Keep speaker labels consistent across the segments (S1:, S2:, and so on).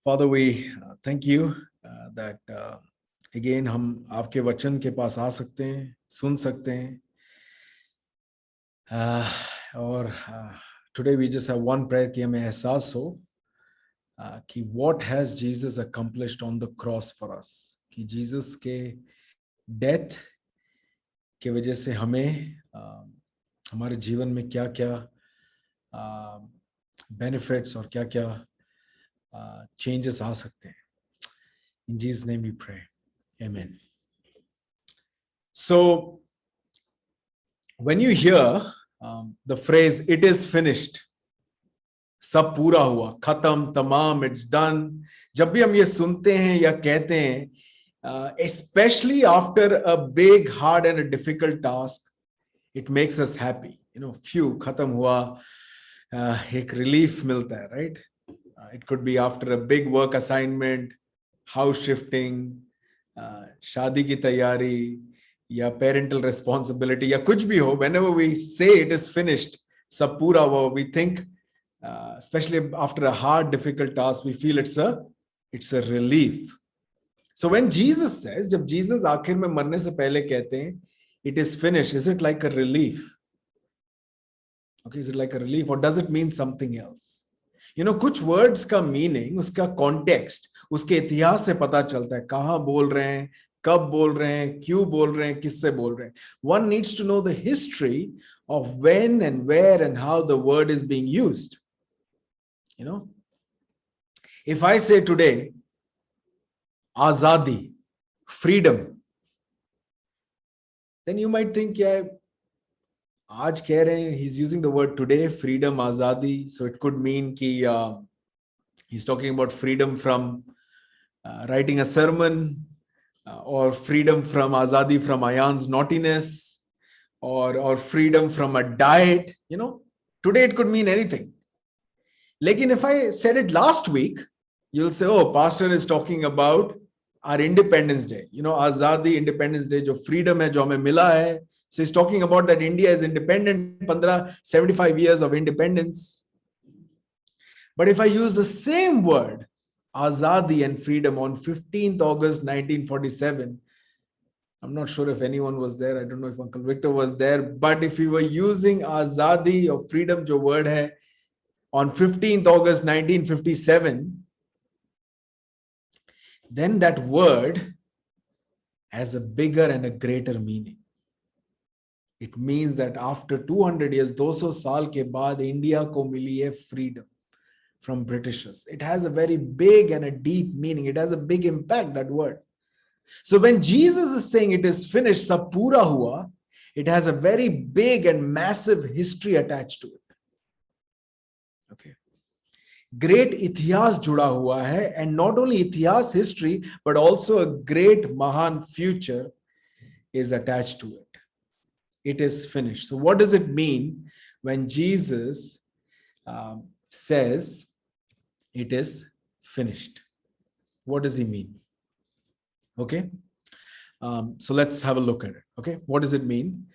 S1: Father, we thank you that again हम आपके वचन के पास आ सकते हैं, सुन सकते हैं. और today we just have one prayer कि हमें एहसास हो कि what has Jesus accomplished on the cross for us. कि जीसस के डेथ की वजह से हमें हमारे जीवन में क्या क्या बेनिफिट्स और क्या क्या changes आ सकते हैं. In Jesus' name we pray. Amen. So, when you hear the phrase, it is finished, सब पूरा हुआ, खत्म, तमाम, it's done, जब भी हम ये सुनते हैं या कहते हैं, especially after a big, hard and a difficult task, it makes us happy. You know, phew, खत्म हुआ, एक relief मिलता है, right? It could be after a big work assignment, house shifting, शादी की तैयारी या parental responsibility या कुछ भी हो. Whenever we say it is finished, सब पूरा हुआ, we think, especially after a hard, difficult task, we feel it's a relief. So when Jesus says, जब Jesus आखिर में मरने से पहले कहते हैं, it is finished, is it like a relief? Okay, is it like a relief or does it mean something else? You know, कुछ words का meaning, उसका context, उसके इतिहास से पता चलता है, कहाँ बोल रहे हैं, कब बोल रहे हैं, क्यों बोल रहे हैं, किससे बोल रहे हैं. One needs to know the history of when and where and how the word is being used. You know, if I say today, Azadi, freedom, then you might think, yeah, आज कह रहे हैं, he's using the word today, freedom, Azadi, so it could mean कि he's talking about freedom from writing a sermon, or freedom from Azadi from Ayan's naughtiness, or freedom from a diet. You know, today it could mean anything. Lekin if I said it last week, you'll say, oh, pastor is talking about our Independence Day. You know, Azadi, Independence Day, जो freedom है, जो हमें मिला है. So he's talking about that India is independent, 75 years of independence. But if I use the same word, Azadi and freedom, on 15th August 1947, I'm not sure if anyone was there. I don't know if Uncle Victor was there. But if we were using Azadi or freedom, जो word है, on 15th August 1957, then that word has a bigger and a greater meaning. It means that after 200 years, 200 साल के बाद India को मिली है freedom from Britishers. It has a very big and a deep meaning. It has a big impact, that word. So when Jesus is saying it is finished, सब पूरा हुआ, it has a very big and massive history attached to it. Okay. Great इतिहास जुड़ा हुआ है, and not only इतिहास, history, but also a great महान future is attached to it. It is finished. So what does it mean when Jesus says it is finished? What does he mean? Okay. So let's have a look at it. Okay. What does it mean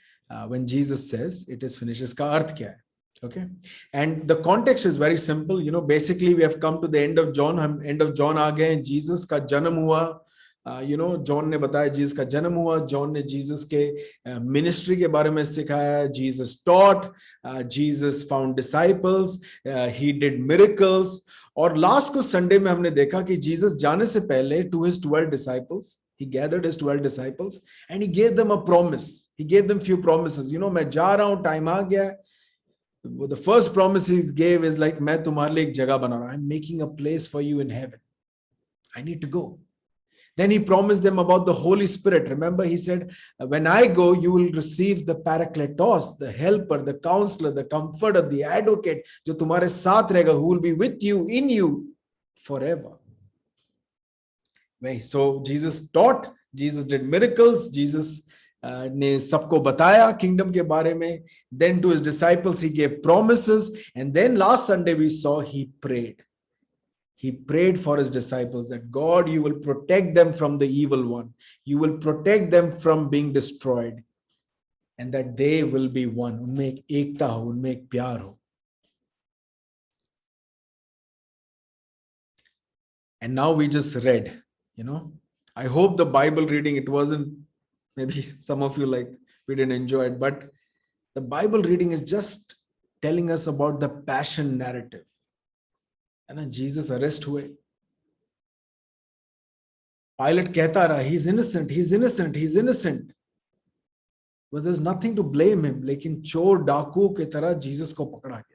S1: when Jesus says it is finished? इसका अर्थ क्या है? Okay. And the context is very simple. You know, basically we have come to the end of John. हम end of John आ गए हैं. Jesus का जन्म हुआ. You know, John ने बताया Jesus का जन्म हुआ. John ने Jesus के ministry के बारे में सिखाया. Jesus taught. Jesus found disciples. He did miracles. और लास्ट को संडे में हमने देखा कि जीसस जाने से पहले to his 12 disciples, he gathered his 12 disciples and he gave them a promise. He gave them few promises. You know, मैं जा रहा हूं, टाइम आ गया. The first promise he gave is like, मैं तुम्हारे लिए एक जगह बना रहा हूं. I'm making a place for you in heaven. I need to go. Then he promised them about the Holy Spirit. Remember, he said, when I go, you will receive the Parakletos, the helper, the counselor, the comforter, the advocate, जो तुम्हारे साथ रहेगा, who will be with you, in you, forever. So Jesus taught, Jesus did miracles, Jesus ने सबको बताया kingdom के बारे में. Then to his disciples, he gave promises. And then last Sunday we saw he prayed. He prayed for his disciples that God, you will protect them from the evil one. You will protect them from being destroyed. And that they will be one. उनमें एक एकता हो, उनमें एक प्यार हो. And now we just read, I hope the Bible reading, it wasn't, maybe some of you like, we didn't enjoy it, but the Bible reading is just telling us about the passion narrative. And then Jesus arrest हुए. Pilate कहता रहा, he's innocent, he's innocent, he's innocent. But there's nothing to blame him. लेकिन चोर डाकू की तरह Jesus को पकड़ा गया.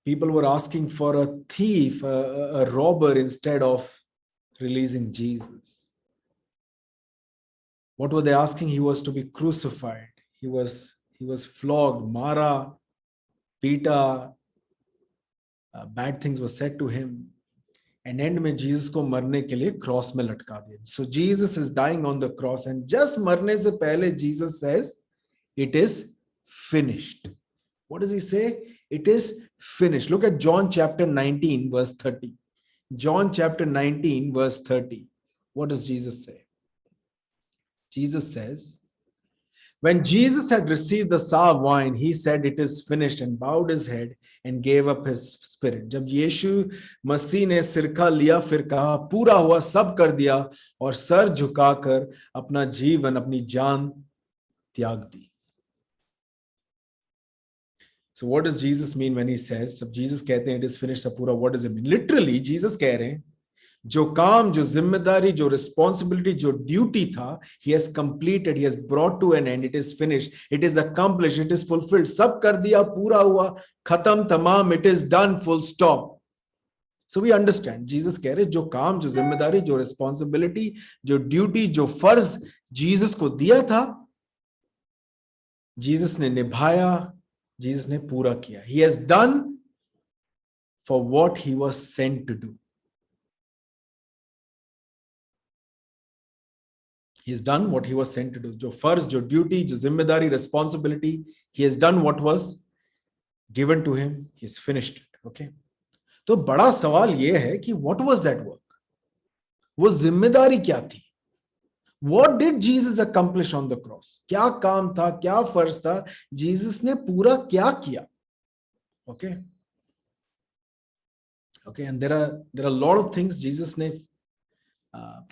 S1: People were asking for a thief, a robber, instead of releasing Jesus. What were they asking? He was to be crucified. He was flogged, mara, pita, bad things were said to him. And end में Jesus को मरने के लिए cross में लटका दिया. So Jesus is dying on the cross, and just मरने से पहले Jesus says, "It is finished." What does he say? It is finished. Look at John chapter 19, verse 30. John chapter 19, verse 30. What does Jesus say? Jesus says, when Jesus had received the sour wine, he said, "It is finished," and bowed his head and gave up his spirit. जब यीशु मसीह ने सिरका लिया, फिर कहा, पूरा हुआ, सब कर दिया, और सर झुकाकर अपना जीवन, अपनी जान त्याग दी. So what does Jesus mean when he says, जब Jesus कहते हैं it is finished, सब पूरा, what does it mean? Literally, Jesus कह रहे हैं, जो काम, जो जिम्मेदारी, जो responsibility, जो duty था, he has completed, he has brought to an end, it is finished, it is accomplished, it is fulfilled, सब कर दिया, पूरा हुआ, खत्म, तमाम, it is done, full stop. So we understand, Jesus कह रहे, जो काम, जो जिम्मेदारी, जो responsibility, जो duty, जो फर्ज Jesus को दिया था, Jesus ने निभाया, Jesus ने पूरा किया. He has done for what he was sent to do. He's done what he was sent to do. जो फर्ज, जो ड्यूटी, जो जिम्मेदारी, responsibility, he has done what was given to him. He's finished it. Okay. तो बड़ा सवाल ये है कि what was that work? वो जिम्मेदारी क्या थी? What did Jesus accomplish on the cross? क्या काम था, क्या फर्ज था, Jesus ने पूरा क्या किया? Okay. Okay, and there are a lot of things Jesus ने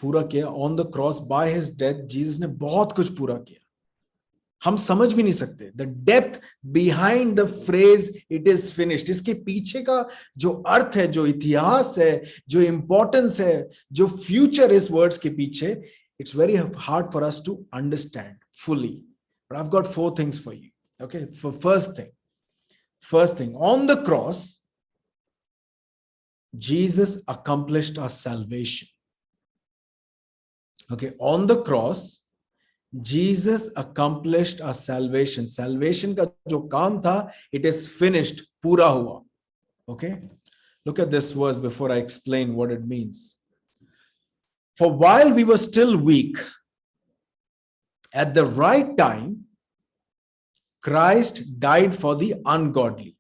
S1: पूरा किया on the cross. By his death, Jesus ने बहुत कुछ पूरा किया. हम समझ भी नहीं सकते. The depth behind the phrase "it is finished", इसके पीछे का जो अर्थ है, जो इतिहास है, जो importance है, जो future इस words के पीछे, it's very hard for us to understand fully. But I've got 4 things for you. Okay, for first thing, on the cross, Jesus accomplished our salvation. Okay, on the cross, Jesus accomplished our salvation. Salvation का जो काम था, it is finished, पूरा हुआ. Okay, look at this verse before I explain what it means. For while we were still weak, at the right time, Christ died for the ungodly.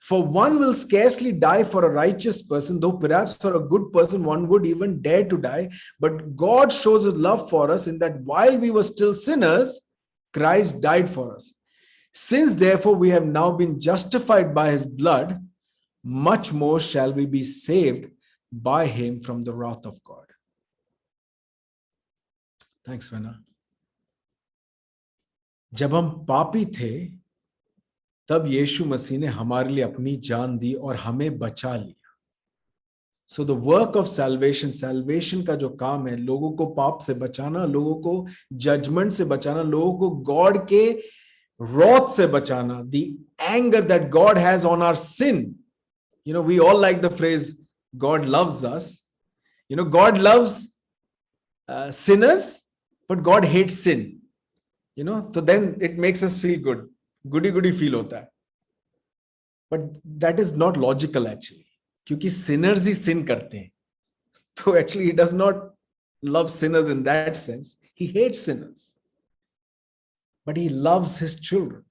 S1: For one will scarcely die for a righteous person, though perhaps for a good person one would even dare to die. But God shows his love for us in that while we were still sinners, Christ died for us. Since therefore we have now been justified by his blood, much more shall we be saved by him from the wrath of God. Thanks, Vena. जब हम पापी थे, तब यीशु मसीह ने हमारे लिए अपनी जान दी और हमें बचा लिया. So the work of salvation का जो काम है, लोगों को पाप से बचाना, लोगों को judgment से बचाना, लोगों को God के wrath से बचाना, the anger that God has on our sin. We all like the phrase, God loves us. God loves sinners, but God hates sin. So then it makes us feel good. Goody feel hota hai. But that is not logical actually. क्योंकि sinners ही sin करते हैं. So actually he does not love sinners in that sense. He hates sinners. But he loves his children.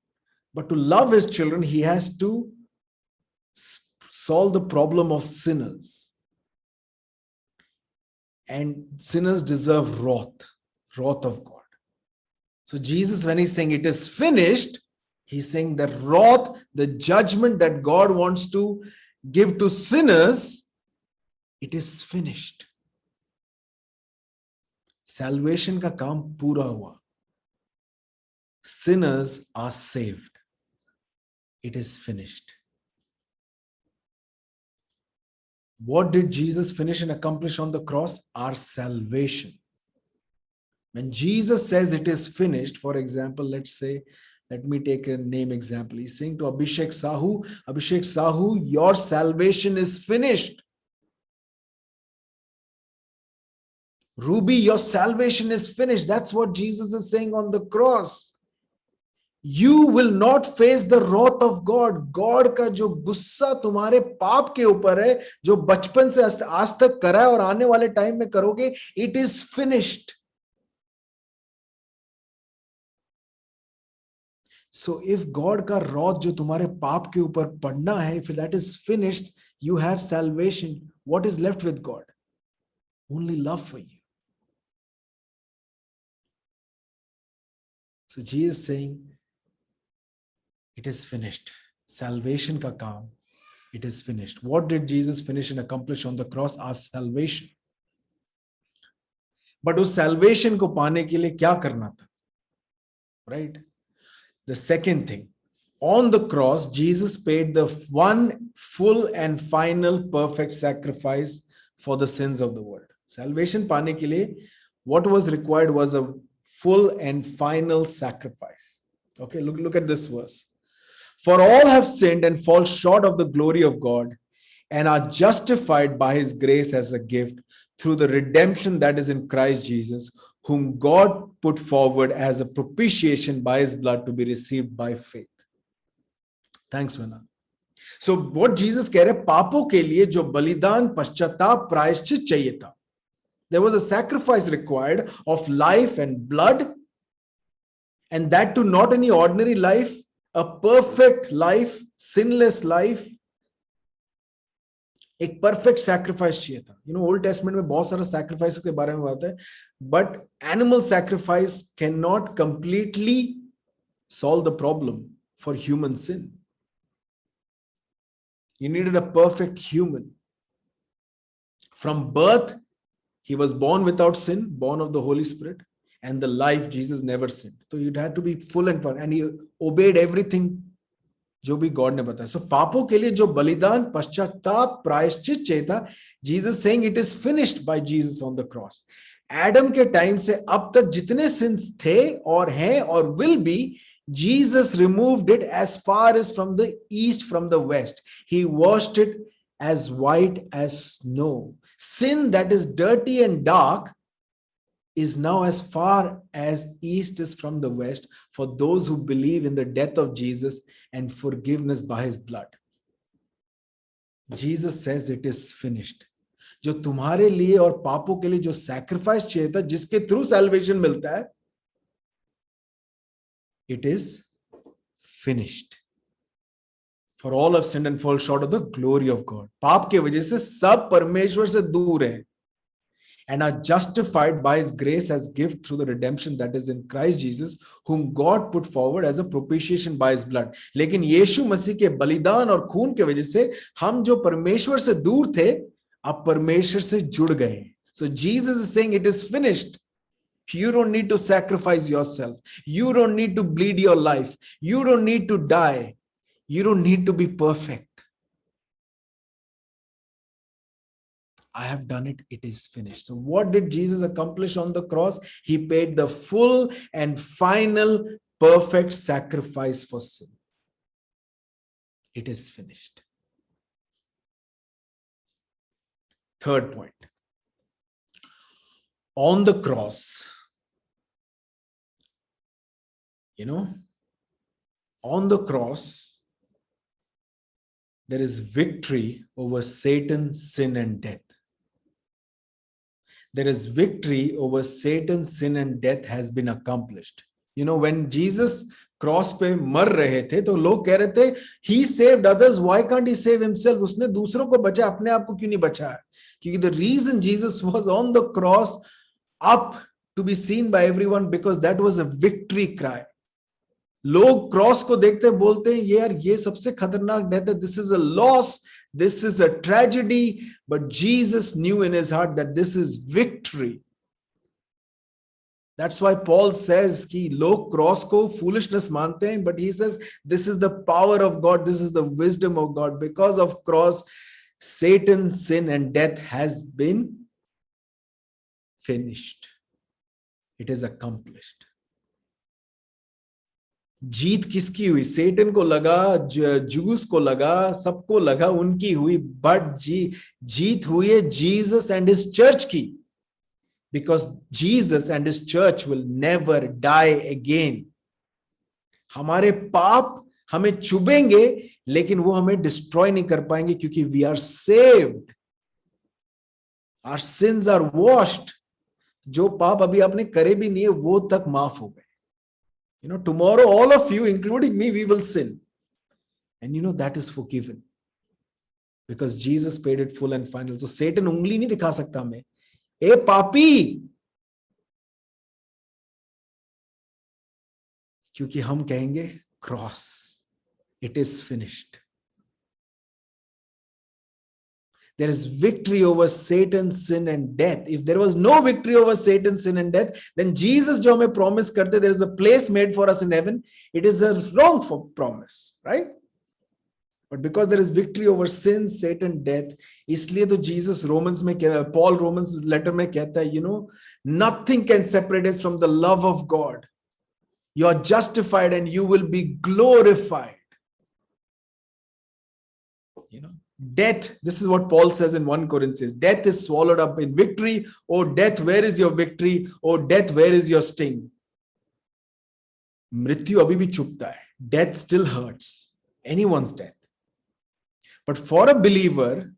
S1: But to love his children, he has to solve the problem of sinners. And sinners deserve wrath of God. So Jesus, when he's saying it is finished, He's saying the wrath, the judgment that God wants to give to sinners, it is finished. Salvation का काम पूरा हुआ. Sinners are saved. It is finished. What did Jesus finish and accomplish on the cross? Our salvation. When Jesus says it is finished, for example, let's say, let me take a name example. He's saying to Abhishek Sahu, your salvation is finished. Ruby, your salvation is finished. That's what Jesus is saying on the cross. You will not face the wrath of God. God का जो गुस्सा तुम्हारे पाप के ऊपर है, जो बचपन से आज तक करा है और आने वाले टाइम में करोगे, it is finished. So if God का wrath जो तुम्हारे पाप के ऊपर पड़ना है, if that is finished, you have salvation. What is left with God? Only love for you. So Jesus is saying, it is finished. Salvation ka kaam, it is finished. What did Jesus finish and accomplish on the cross? Our salvation. But उस salvation को पाने के लिए क्या करना था? Right? The second thing, on the cross, Jesus paid the one full and final perfect sacrifice for the sins of the world. Salvation पाने के लिए, what was required was a full and final sacrifice. Okay, look at this verse. For all have sinned and fall short of the glory of God and are justified by his grace as a gift through the redemption that is in Christ Jesus, whom God put forward as a propitiation by his blood to be received by faith. Thanks, Vina. So what Jesus कह रहे, पापों के लिए जो बलिदान, पश्चाताप, प्रायश्चित चाहिए था. There was a sacrifice required of life and blood, and that too not any ordinary life, a perfect life, sinless life. एक perfect sacrifice चाहिए था. You know, Old Testament में बहुत सारा sacrifice के बारे में बात है, but animal sacrifice cannot completely solve the problem for human sin. You needed a perfect human. From birth, he was born without sin, born of the Holy Spirit, and the life, Jesus never sinned. So you'd have to be full and full, and he obeyed everything जो भी God ने बताया. सो पापों के लिए जो बलिदान, पश्चाताप, प्रायश्चित चाहिए था, Jesus saying it is finished by Jesus on the cross. Adam के टाइम से अब तक जितने सिंस थे और हैं और will be, Jesus removed it as far as from the east, from the west. He washed it as white as snow. Sin that is dirty and dark is now as far as east is from the west for those who believe in the death of Jesus and forgiveness by his blood. Jesus says it is finished. जो तुम्हारे लिए और पापों के लिए जो sacrifice चाहिए था, जिसके थ्रू सैल्वेशन मिलता है, it is finished. For all have sinned and fall short of the glory of God. पाप के वजह से सब परमेश्वर से दूर हैं, and are justified by his grace as gift through the redemption that is in Christ Jesus, whom God put forward as a propitiation by his blood. लेकिन यीशु मसीह के बलिदान और खून के वजह से हम जो परमेश्वर से दूर थे, अब परमेश्वर से जुड़ गए. So Jesus is saying it is finished. You don't need to sacrifice yourself. You don't need to bleed your life. You don't need to die. You don't need to be perfect. I have done it. It is finished. So what did Jesus accomplish on the cross? He paid the full and final perfect sacrifice for sin. It is finished. Third point. On the cross, on the cross, there is victory over Satan, sin, and death. There is victory over Satan, sin, and death has been accomplished. When Jesus cross पे मर रहे थे, तो लोग कह रहे थे, he saved others, why can't he save himself? उसने दूसरों को बचा, अपने आप को क्यों नहीं बचाया? क्योंकि the reason Jesus was on the cross up to be seen by everyone, because that was a victory cry. लोग क्रॉस को देखते बोलते हैं यार ये सबसे खतरनाक डेथ है, this is a loss, this is a tragedy, but Jesus new in his heart that this is victory. That's why Paul says कि लोग क्रॉस को foolishness मानते हैं, but he says this is the power of God, this is the wisdom of God. Because of cross, Satan, sin and death has been finished. It is accomplished. जीत किसकी हुई? सेटन को लगा, juice को लगा, सबको लगा उनकी हुई, बट जीत हुई है जीसस एंड हिज चर्च की. Because Jesus and his church will never die again. हमारे पाप हमें चुभेंगे लेकिन वो हमें डिस्ट्रॉय नहीं कर पाएंगे क्योंकि we are saved. Our sins are washed. जो पाप अभी आपने करे भी नहीं है वो तक माफ हो गए. You know, tomorrow all of you, including me, we will sin. And you know that is forgiven. Because Jesus paid it full and final. So Satan उंगली नहीं दिखा सकता हमें. ए पापी, क्योंकि हम कहेंगे cross, it is finished. There is victory over Satan, sin and death. If there was no victory over Satan, sin and death, then Jesus जो हमें promise करते, there is a place made for us in heaven. It is a wrong promise, right? But because there is victory over sin, Satan, death, इसलिए तो Jesus Romans में Paul Romans letter में कहता है, you know, nothing can separate us from the love of God. You are justified and you will be glorified. You know, death, this is what Paul says in 1 Corinthians, death is swallowed up in victory. Oh death, where is your victory? Oh death, where is your sting? मृत्यु अभी भी चुभता है. Death still hurts. Anyone's death. But for a believer,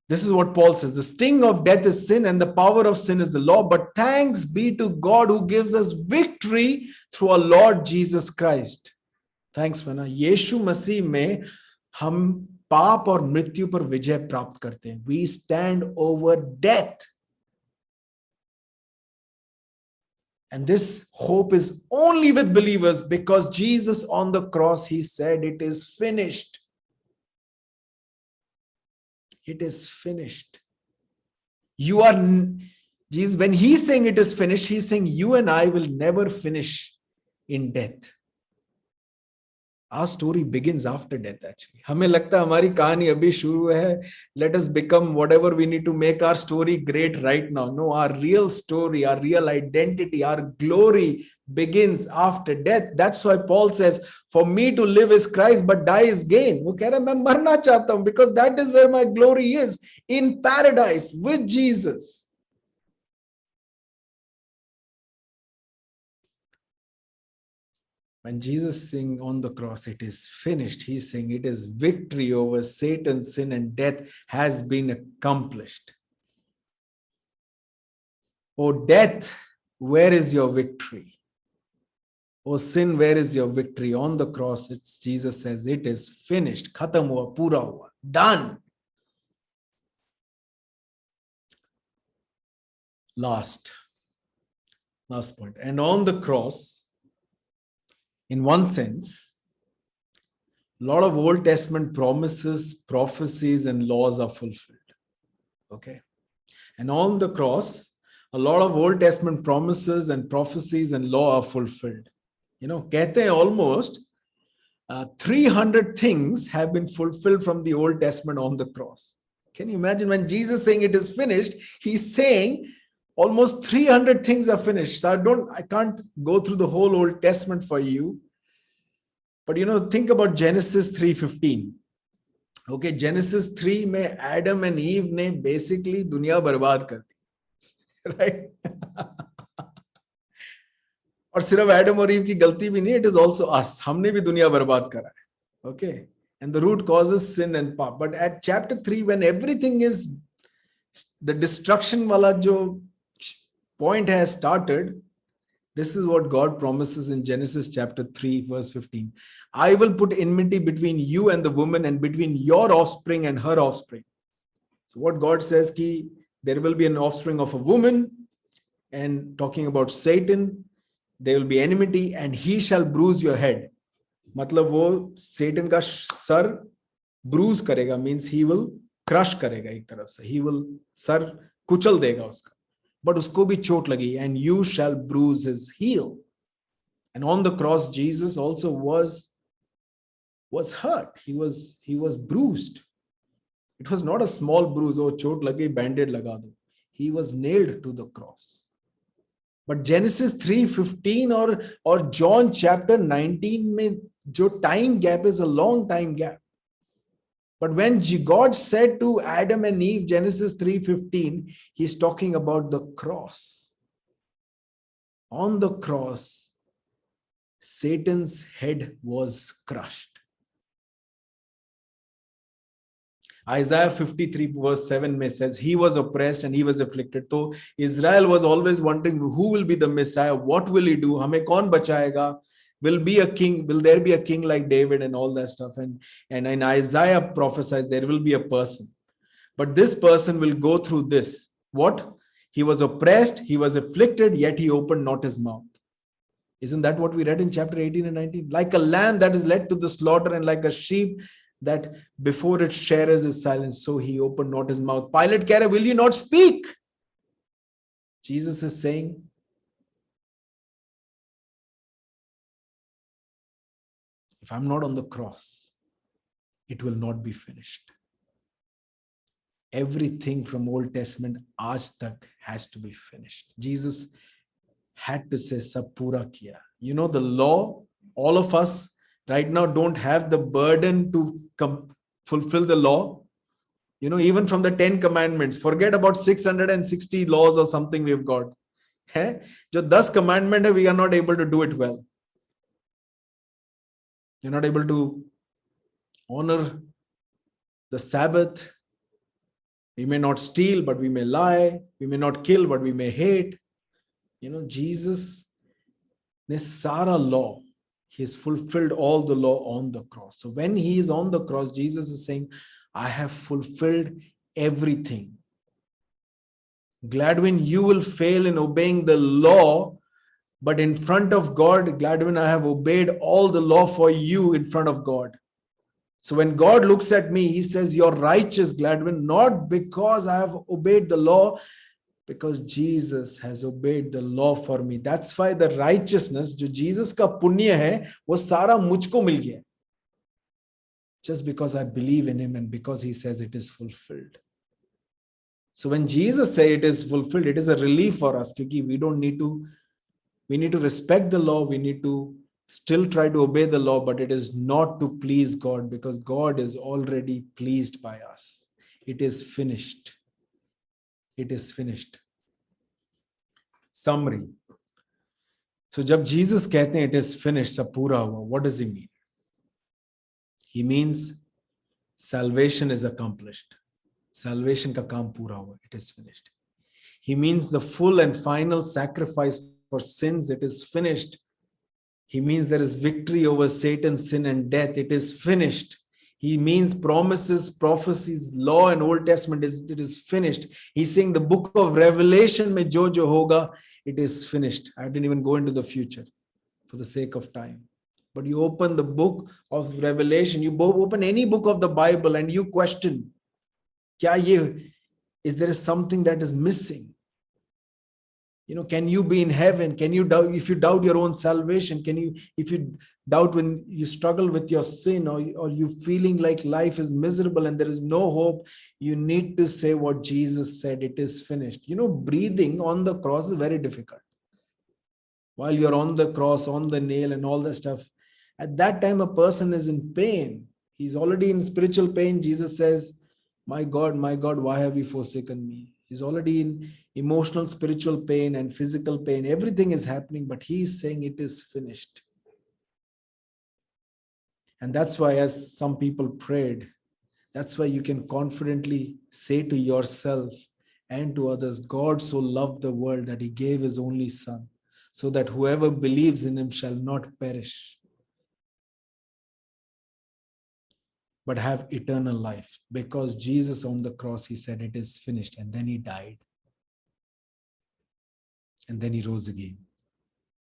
S1: this is what Paul says, the sting of death is sin and the power of sin is the law. But thanks be to God who gives us victory through our Lord Jesus Christ. Thanks, Mana. यीशु मसीह में हम पाप और मृत्यु पर विजय प्राप्त करते हैं. We stand over death. And this hope is only with believers because Jesus on the cross, he said, it is finished. It is finished. You are, Jesus, when he's saying it is finished, he's saying you and I will never finish in death. Our story begins after death actually. हमें लगता है हमारी कहानी अभी शुरू है. Let us become whatever we need to make our story great right now. No, our real story, our real identity, our glory begins after death. That's why Paul says, for me to live is Christ, but die is gain. वो कह रहा है मैं मरना चाहता हूं because that is where my glory is, in paradise with Jesus. When Jesus saying on the cross, it is finished, he's saying it is victory over Satan, sin and death has been accomplished. Oh death, where is your victory? Oh sin, where is your victory? On the cross, it's Jesus says it is finished. Khatam hua, pura hua, done. Last point. And on the cross, in one sense, a lot of Old Testament promises, prophecies, and laws are fulfilled. Okay. And on the cross, a lot of Old Testament promises and prophecies and law are fulfilled. You know, कहते हैं almost 300 things have been fulfilled from the Old Testament on the cross. Can you imagine when Jesus saying it is finished, he's saying almost 300 things are finished. So I can't go through the whole Old Testament for you. But you know, think about Genesis 3:15. Okay, Genesis 3 में Adam and Eve ने basically दुनिया बर्बाद कर दी. Right? और सिर्फ Adam और ewe की गलती भी नहीं, it is also us. हमने भी दुनिया बर्बाद करा है. Okay? And the root causes sin and path. But at chapter 3, when everything is, the destruction wala jo point has started, this is what God promises in Genesis chapter 3, verse 15. I will put enmity between you and the woman and between your offspring and her offspring. So what God says ki there will be an offspring of a woman, and talking about Satan, there will be enmity and he shall bruise your head. मतलब वो Satan का sir bruise करेगा, means he will crush करेगा एक तरफ से, he will sir कुचल देगा उसका, but उसको भी चोट लगी, and you shall bruise his heel. And on the cross Jesus also was hurt. He was bruised. It was not a small bruise, oh चोट लगी बैंडेड लगा दो. He was nailed to the cross. But Genesis 3:15 or John chapter 19 में जो time gap is a long time gap. But when God said to Adam and Eve, Genesis 3:15, he's talking about the cross. On the cross, Satan's head was crushed. Isaiah 53 verse 7 says, he was oppressed and he was afflicted. So Israel was always wondering, who will be the Messiah? What will he do? Hame kaun bachayega? Will be a king? Will there be a king like David and all that stuff? And in Isaiah prophesies, there will be a person. But this person will go through this. What? He was oppressed, he was afflicted, yet he opened not his mouth. Isn't that what we read in chapter 18 and 19? Like a lamb that is led to the slaughter, and like a sheep that before its shearers is silent, so he opened not his mouth. Pilate keh raha, will you not speak? Jesus is saying, if I'm not on the cross, it will not be finished. Everything from Old Testament aaj tak has to be finished. Jesus had to say, Sab pura kiya. You know, the law, all of us right now don't have the burden to fulfill the law. You know, even from the 10 commandments, forget about 660 laws or something we've got. Jo 10 commandments, we are not able to do it well. You're not able to honor the Sabbath. We may not steal, but we may lie. We may not kill, but we may hate. You know, Jesus, this Sara law, he's fulfilled all the law on the cross. So when he is on the cross, Jesus is saying, I have fulfilled everything. Gladwin, you will fail in obeying the law, but in front of God, Gladwin, I have obeyed all the law for you in front of God. So when God looks at me, he says, you're righteous, Gladwin, not because I have obeyed the law, because Jesus has obeyed the law for me. That's why the righteousness, जो Jesus का पुण्य है, वो सारा मुझको मिल गया. Just because I believe in him and because he says it is fulfilled. So when Jesus says it is fulfilled, it is a relief for us, because we need to respect the law, we need to still try to obey the law, but it is not to please God, because God is already pleased by us. It is finished. It is finished. Summary. So जब Jesus कहते हैं it is finished, सब पूरा हुआ, what does he mean? He means salvation is accomplished. Salvation का काम पूरा हुआ, it is finished. He means the full and final sacrifice for sins, it is finished. He means there is victory over Satan, sin and death, it is finished. He means promises, prophecies, law and Old Testament, it is finished. He's saying the book of Revelation mein jo hoga, it is finished. I didn't even go into the future for the sake of time. But you open the book of Revelation, you open any book of the Bible and you question, is there something that is missing? You know, can you be in heaven? Can you doubt? If you doubt your own salvation, if you doubt when you struggle with your sin, or you feeling like life is miserable and there is no hope, you need to say what Jesus said, it is finished. You know, breathing on the cross is very difficult. While you're on the cross, on the nail and all that stuff, at that time a person is in pain. He's already in spiritual pain. Jesus says, my God, why have you forsaken me? He's already in emotional, spiritual pain and physical pain. Everything is happening, but he's saying it is finished. And that's why, as some people prayed, that's why you can confidently say to yourself and to others, God so loved the world that he gave his only son, so that whoever believes in him shall not perish, but have eternal life. Because Jesus on the cross, he said it is finished, and then he died. And then he rose again.